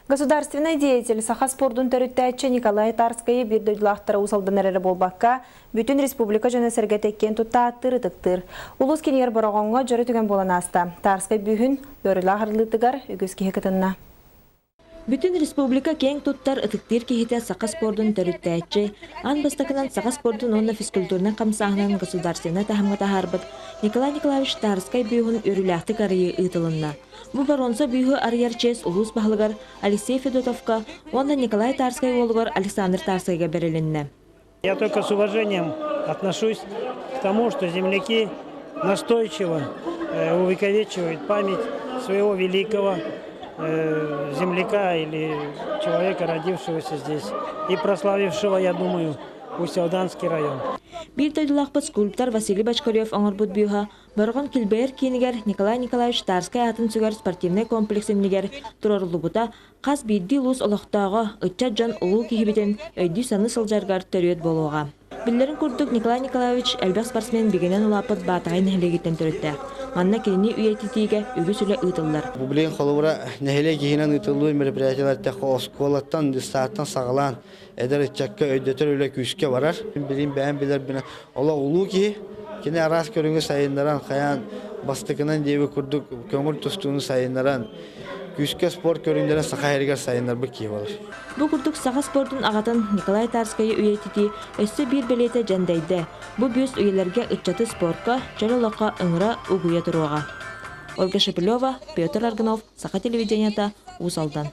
Государственный деятель Сахаспордун төрүттәче Николай Тарскайы бир дөйділақтары усалдан әрі болбаққа бүтін республика жөне сәрге теккен тұтта аттыры-тықтыр. Улус кенер бұрағонға жөрі түген болан аста. Тарскай бүйін өрілі ағырлытығар үгіз кеге кітінна. Бүтін республика кең туттар ытыктыр кехите Сахаспордун төрүттәче, ан бастакынан Сахаспордун онна физкультурна камсағынан государственна тахамға тахарбыт Николай Николаевич Тарскай бүйін өріліақты карыйы ытылынна. Бу баронса бүйі арьяр чес улус бағылығар Алексей Федотовка, онда Николай Тарскай олығар Александр Тарскайга берелінне. Я только с уважением отношусь к тому, что земляки настойчиво увековечивают память своего великого земляка или человека, родившегося здесь и прославившего, я думаю, Усть-Алданский район. Bir дөйділақпыт скульптор Василий Бочкарев оңырбыт бүйіға барған келбейер кейінігер Николай Николаевич Тарскай атын сүгер спортивный комплексімнігер тұрарылыбыта қаз бейді лұс олықтағы ұтча жан ұлу кейбетін өйді саны сылжарғар төрет болуға. Білдерін күрдік Николай Николаевич әлбәқ спортсмен бігенен ұлапыт батағай нәхілегеттен түрітті. Манна келіне үйететіге үгі сүлі ұйтылдар. Бублин қолуыра нәхіле кейінен ұйтылуы мероприятиялар тәқі осколаттан, дистаттан сағылан әдір үтчәкке өйдетір өлі күшке барар. Білін бәйін білер біне ола ұлу ки, кені арас көріңі сайындаран, қаян бастықынан дейбі күрдік көңіл тұстуыны сайындаран, күшке спорт көріңдерін сақа әргер сайындар бұл кей болыр. Бұл күрдік сақа спортын ағатын Николай Тарскайы үйететі өсі бір білеті жәндайды. Бұл бүйіс үйелерге үтчаты спортқа, жәріліққа ұңыра ұғуя тұруға. Ольга Шепелева, Петр Аргынов, Сақа телевиденията, Усалдан.